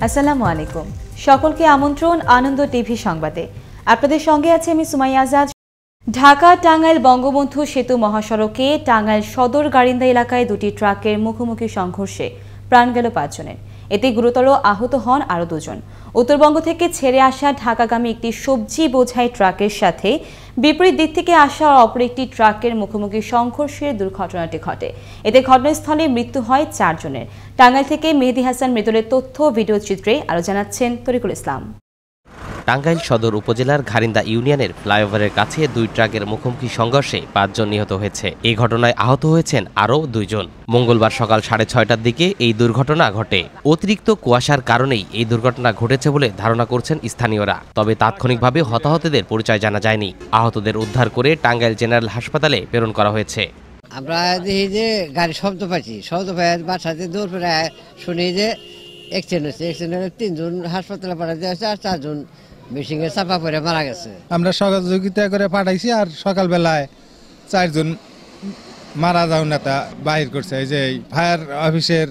আসসালামু আলাইকুম। সকলকে আমন্ত্রণ আনন্দ টিভি সংবাদে। আপনাদের সঙ্গে আছে আমি সুমাইয়া আজাদ। ঢাকা টাঙ্গাইল বঙ্গবন্ধু সেতু মহাসড়কে টাঙ্গাইল সদর গারিন্দা এলাকায় দুটি ট্রাকের মুখোমুখি সংঘর্ষে প্রাণ গেল 5 জনের। এতে গুরুতর আহত হন আরও 2 জন। উত্তরবঙ্গ থেকে ছেড়ে আসা ঢাকাগামী একটি সবজি বোঝাই ট্রাকের সাথে বিপরীত দিক থেকে আসা অপর একটি ট্রাকের মুখোমুখি সংঘর্ষের দুর্ঘটনাটি ঘটে। এতে ঘটনাস্থলে মৃত্যু হয় 4 জনের। টাঙ্গাইল থেকে মেহেদী হাসান মৃদুলের তথ্য ভিডিও চিত্রে আরও জানাচ্ছেন তরিকুল ইসলাম। টাঙ্গাইল সদর উপজেলার ঘারিন্দা ইউনিয়নের ফ্লাইওভারের কাছে 2 ট্রাকের মুখোমুখি সংঘর্ষে 5 জন নিহত হয়েছে। এই ঘটনায় আহত হয়েছেন আরও 2 জন। মঙ্গলবার সকাল 6:30টার দিকে এই দুর্ঘটনা ঘটে। অতিরিক্ত কুয়াশার কারণেই এই দুর্ঘটনা ঘটেছে বলে ধারণা করছেন স্থানীয়রা। তবে তাৎক্ষণিকভাবে হতাহতদের পরিচয় জানা যায়নি। আহতদের উদ্ধার করে টাঙ্গাইল জেনারেল হাসপাতালে প্রেরণ করা হয়েছে। আমরা দেখি যে গাড়ি শব্দ পাচ্ছি, শব্দ পাই বাসাতে দৌড় করে শুনি যে অ্যাক্সিডেন্ট হচ্ছে। অ্যাক্সিডেন্টে 3 জন হাসপাতালে পাঠাতে হয়েছে আর 4 জন মেশিনে চাপা পড়ে মারা গেছে। আমরা সহযোগিতা করে পাঠাইছি আর সকালবেলায় 4 জন মারা যাওয়ার নেতা বাহির করছে এই যে ফায়ার অফিসের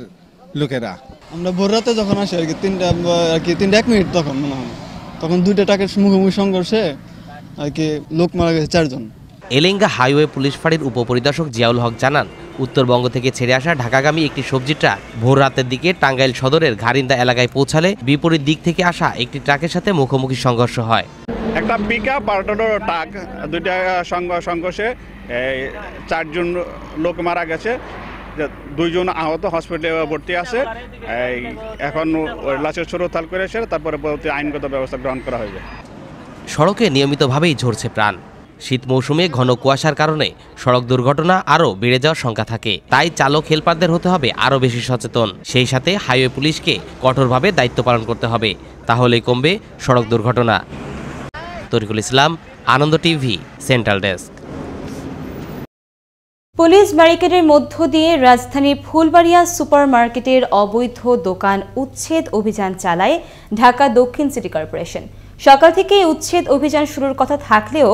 লোকেরা। আমরা ভোর রাতে যখন আসি আর কি 3:01 মিনিট তখন মনে হয়, তখন 2টা ট্রাকের মুখোমুখি সংঘর্ষে আর কি লোক মারা গেছে 4 জন। এলেঙ্গা হাইওয়ে পুলিশ ফাঁড়ির উপপরিদর্শক জিয়াউল হক জানান, উত্তরবঙ্গ থেকে ছেড়ে আসা ঢাকাগামী একটি সবজি ট্রাক ভোর রাতের দিকে টাঙ্গাইল সদরের ঘারিন্দা এলাকায় পৌঁছালে বিপরীত দিক থেকে আসা একটি ট্রাকের সাথে মুখোমুখি সংঘর্ষ হয়। একটা পিকআপ আর একটা ট্রাক, দুইটা সংঘর্ষে 4 জন লোক মারা গেছে, 2 জন আহত হসপিটালে ভর্তি আছে। এখন লাশের সুরতাল করেছে, তারপরে আইনগত ব্যবস্থা গ্রহণ করা হয়েছে। সড়কে নিয়মিতভাবেই ঝরছে প্রাণ। শীত মৌসুমে ঘন কুয়াশার কারণে সড়ক দুর্ঘটনা আরও বেড়ে যাওয়ার শঙ্কা থাকে। তাই চালক হেলপারদের হতে হবে আরও বেশি সচেতন। সেই সাথে হাইওয়ে পুলিশকে কঠোরভাবে দায়িত্ব পালন করতে হবে, তাহলেই কমবে সড়ক দুর্ঘটনা। তরিকুল ইসলাম, আনন্দ টিভি, সেন্ট্রাল ডেস্ক। পুলিশ ব্যারিকেডের মধ্য দিয়ে রাজধানীর ফুলবাড়িয়া সুপারমার্কেটের অবৈধ দোকান উচ্ছেদ অভিযান চালায় ঢাকা দক্ষিণ সিটি কর্পোরেশন। সকাল থেকে উচ্ছেদ অভিযান শুরুর কথা থাকলেও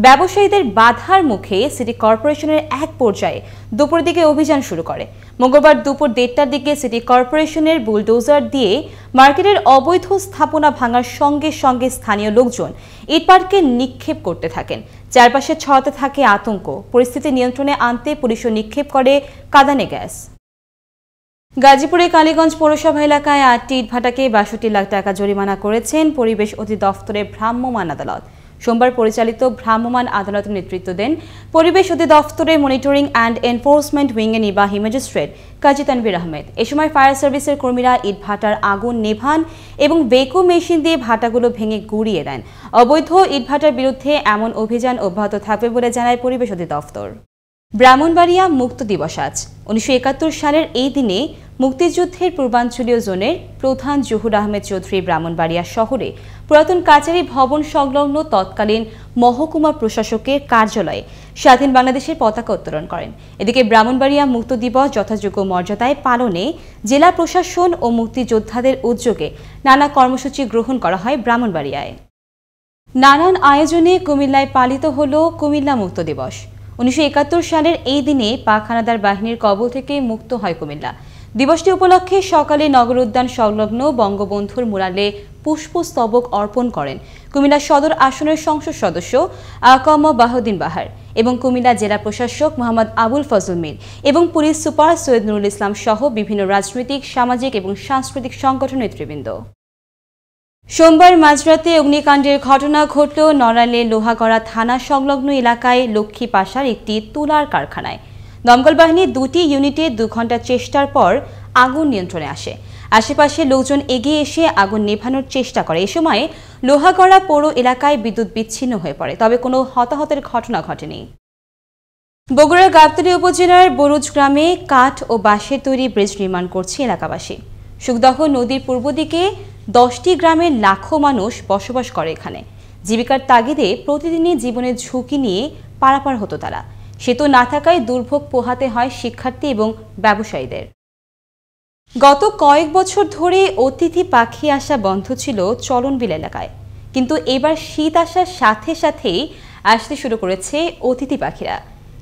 ব্যবসায়ীদের বাধার মুখে সিটি কর্পোরেশনের এক পর্যায়ে দুপুর দিকে অভিযান শুরু করে। মঙ্গলবার দুপুর 1:30টার দিকে সিটি কর্পোরেশনের বুলডোজার দিয়ে মার্কেটের অবৈধ স্থাপনা ভাঙার সঙ্গে সঙ্গে স্থানীয় লোকজন ইটপাটকে নিক্ষেপ করতে থাকেন। চারপাশে ছড়াতে থাকে আতঙ্ক। পরিস্থিতি নিয়ন্ত্রণে আনতে পুলিশও নিক্ষেপ করে কাঁদানে গ্যাস। গাজীপুরে কালীগঞ্জ পৌরসভা এলাকায় 8টি ইটভাটাকে 62 লাখ টাকা জরিমানা করেছেন পরিবেশ অধিদপ্তরের ভ্রাম্যমাণ আদালত। সোমবার পরিচালিত ভ্রাম্যমাণ আদালতের নেতৃত্ব দেন পরিবেশ অধিদপ্তরের মনিটরিং অ্যান্ড এনফোর্সমেন্ট উইংয়ের নির্বাহী ম্যাজিস্ট্রেট কাজী তানভীর আহমেদ। এ সময় ফায়ার সার্ভিসের কর্মীরা ইটভাটার আগুন নেভান এবং বেকো মেশিন দিয়ে ভাটাগুলো ভেঙে গুঁড়িয়ে দেন। অবৈধ ইটভাটার বিরুদ্ধে এমন অভিযান অব্যাহত থাকবে বলে জানায় পরিবেশ অধিদপ্তর। ব্রাহ্মণবাড়িয়া মুক্ত দিবস আজ। 1971 সালের এই দিনে মুক্তিযুদ্ধের পূর্বাঞ্চলীয় জোনের প্রধান জহুর আহমেদ চৌধুরী ব্রাহ্মণবাড়িয়া শহরে পুরাতন কাচারি ভবন সংলগ্ন তৎকালীন মহকুমা প্রশাসকের কার্যালয়ে স্বাধীন বাংলাদেশের পতাকা উত্তোলন করেন। এদিকে ব্রাহ্মণবাড়িয়া মুক্ত দিবস যথাযোগ্য মর্যাদায় পালনে জেলা প্রশাসন ও মুক্তিযোদ্ধাদের উদ্যোগে নানা কর্মসূচি গ্রহণ করা হয় ব্রাহ্মণবাড়িয়ায়। নানান আয়োজনে কুমিল্লায় পালিত হল কুমিল্লা মুক্ত দিবস। 1971 সালের এই দিনে পাক হানাদার বাহিনীর কবল থেকে মুক্ত হয় কুমিল্লা। দিবসটি উপলক্ষে সকালে নগর উদ্যান সংলগ্ন বঙ্গবন্ধুর মুরালে পুষ্পস্তবক অর্পণ করেন কুমিল্লা সদর আসনের সংসদ সদস্য আকম বাহুদ্দিন বাহার এবং কুমিল্লা জেলা প্রশাসক মোহাম্মদ আবুল ফজল মীর এবং পুলিশ সুপার সৈয়দ নুরুল ইসলাম সহ বিভিন্ন রাজনৈতিক, সামাজিক এবং সাংস্কৃতিক সংগঠন নেতৃবৃন্দ। সোমবার মাঝরাতে অগ্নিকাণ্ডের ঘটনা ঘটল নড়াইলের লোহাগড়া থানা সংলগ্ন এলাকায় লক্ষ্মী পাশার একটি তুলার কারখানায়। দমকল বাহিনীর 2টি ইউনিটে 2 ঘণ্টা চেষ্টার পর আগুন নিয়ন্ত্রণে আসে। আশেপাশে লোকজন এগিয়ে এসে আগুন নেভানোর চেষ্টা করে। এ সময় লোহাগড়া পৌর এলাকায় বিদ্যুৎ বিচ্ছিন্ন হয়ে পড়ে, তবে কোনো হতাহতের ঘটনা ঘটেনি। বগুড়ার গাবতলী উপজেলার বরুজ গ্রামে কাঠ ও বাঁশের তৈরি ব্রিজ নির্মাণ করছে এলাকাবাসী। সুখদহ নদীর পূর্ব দিকে 10টি গ্রামের লাখো মানুষ বসবাস করে এখানে। জীবিকার তাগিদে প্রতিদিনই জীবনের ঝুঁকি নিয়ে পারাপার হতো তারা। সেতু না থাকায় দুর্ভোগ পোহাতে হয় শিক্ষার্থী এবং ব্যবসায়ীদের। গত কয়েক বছর ধরে অতিথি পাখি আসা বন্ধ ছিল চলনবিল এলাকায়, কিন্তু এবার শীত আসার সাথে সাথেই আসতে শুরু করেছে অতিথি পাখিরা।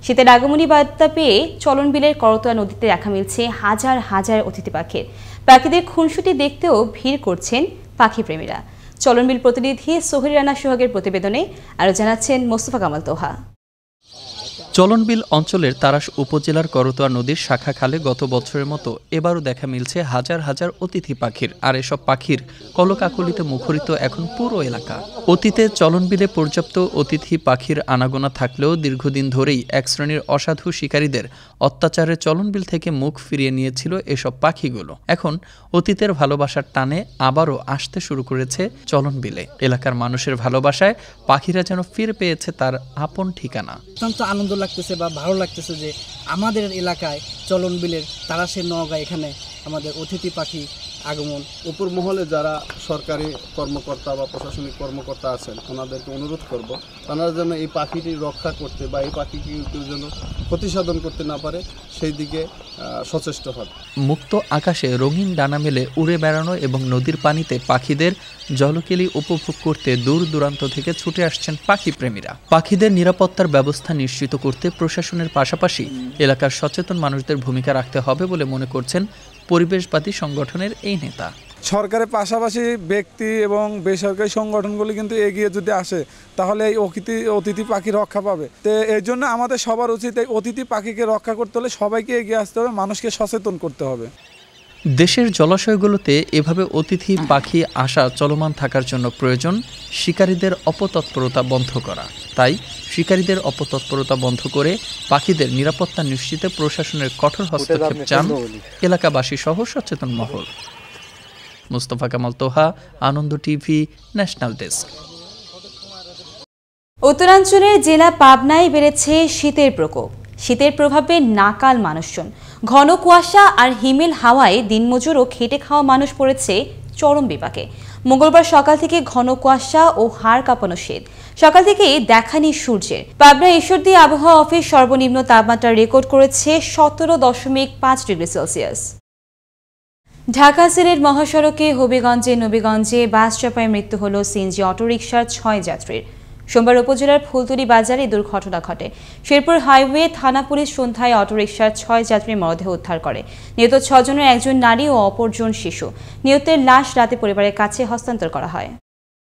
শীতের আগমনী বার্তা পেয়ে চলনবিলের করতোয়া নদীতে দেখা মিলছে হাজার হাজার অতিথি পাখির। পাখিদের খুনসুটি দেখতেও ভিড় করছেন পাখিপ্রেমীরা। চলনবিল প্রতিনিধি সোহেল রানা সোহাগের প্রতিবেদনে আরও জানাচ্ছেন মোস্তফা কামাল তোহা। চলনবিল অঞ্চলের তারাস উপজেলার করতোয়া নদীর শাখা খালে গত বছরের মতো এবারও দেখা মিলছে হাজার হাজার অতিথি পাখির। আর এসব পাখির কলকাকলিতে মুখরিত এখন পুরো এলাকা। অতীতে চলনবিলে পর্যাপ্ত অতিথি পাখির আনাগোনা থাকলেও দীর্ঘদিন ধরেই এক শ্রেণীর অসাধু শিকারীদের অত্যাচারে চলনবিল থেকে মুখ ফিরিয়ে নিয়েছিল এসব পাখিগুলো। এখন অতীতের ভালোবাসার টানে আবারও আসতে শুরু করেছে চলনবিলে। এলাকার মানুষের ভালোবাসায় পাখিরা যেন ফিরে পেয়েছে তার আপন ঠিকানা। অত্যন্ত আনন্দ লাগতেছে বা ভালো লাগতেছে যে আমাদের এলাকায় চলনবিলের তারাসের নওগাঁ এখানে আমাদের অতিথি পাখি আগমন। উপর মহলে যারা সরকারি কর্মকর্তা বা প্রশাসনিক কর্মকর্তা আছেন ওনাদেরকে অনুরোধ করব ওনারা যেন এই পাখিটি রক্ষা করতে বা এই পাখিকে যেন ক্ষতি সাধন করতে না পারে সেই দিকে সচেষ্ট হন। মুক্ত আকাশে রঙিন ডানা মেলে উড়ে বেড়ানো এবং নদীর পানিতে পাখিদের জলকেলি উপভোগ করতে দূর দূরান্ত থেকে ছুটে আসছেন পাখিপ্রেমীরা। পাখিদের নিরাপত্তার ব্যবস্থা নিশ্চিত করতে প্রশাসনের পাশাপাশি এলাকার সচেতন মানুষদের ভূমিকা রাখতে হবে বলে মনে করছেন পরিবেশবাদী সংগঠনের এই নেতা। সরকারের পাশাপাশি ব্যক্তি এবং বেসরকারি সংগঠনগুলি কিন্তু এগিয়ে যদি আসে তাহলে এই অতিথি পাখি রক্ষা পাবে। তো এই জন্য আমাদের সবার উচিত এই অতিথি পাখিকে রক্ষা করতে হলে সবাইকে এগিয়ে আসতে হবে, মানুষকে সচেতন করতে হবে। দেশের জলাশয়গুলোতে এভাবে অতিথি পাখি আসা চলমান থাকার জন্য প্রয়োজন শিকারীদের অপতৎপরতা বন্ধ করা। তাই শিকারীদের অপতৎপরতা বন্ধ করে পাখিদের নিরাপত্তা নিশ্চিতে প্রশাসনের কঠোর হস্তক্ষেপ চান এলাকাবাসী সহ সচেতন মহল। মোস্তফা কামাল তোহা, আনন্দ টিভি, ন্যাশনাল ডেস্ক। উত্তরাঞ্চলের জেলা পাবনায় বেড়েছে শীতের প্রকোপ। শীতের প্রভাবে নাকাল মানুষজন। ঘন কুয়াশা আর হিমেল হাওয়ায় দিনমজুর ও খেটে খাওয়া মানুষ পড়েছে চরম বিপাকে। মঙ্গলবার সকাল থেকে ঘন কুয়াশা ও হাড় কাঁপানো শীত। সকাল থেকে দেখানি সূর্যের। পাবনা ঈশ্বরদী আবহাওয়া অফিস সর্বনিম্ন তাপমাত্রা রেকর্ড করেছে 17.5 ডিগ্রি সেলসিয়াস। ঢাকা সিলেট মহাসড়কে হবিগঞ্জে নবীগঞ্জে বাস চাপায় মৃত্যু হল সিএনজি অটোরিকশার 6 যাত্রীর। সোমবার উপজেলার ফুলতলি বাজারে দুর্ঘটনা ঘটে। শেরপুর হাইওয়ে থানা পুলিশ সন্ধ্যায় অটোরিকশার 6 যাত্রীর মরদেহ উদ্ধার করে। নিহত 6 জনের একজন নারী ও অপরজন শিশু। নিহতের লাশ রাতে পরিবারের কাছে হস্তান্তর করা হয়।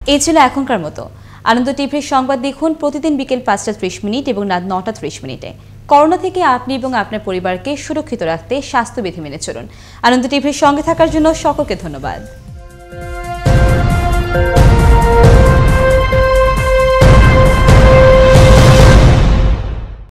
এই ছিল এখনকার মতো। আনন্দ টিভির সংবাদ দেখুন প্রতিদিন বিকেল 5:30 এবং রাত 9:30। করোনা থেকে আপনি এবং আপনার পরিবারকে সুরক্ষিত রাখতে স্বাস্থ্যবিধি মেনে চলুন। আনন্দ টিভির সঙ্গে থাকার জন্য সকলকে ধন্যবাদ।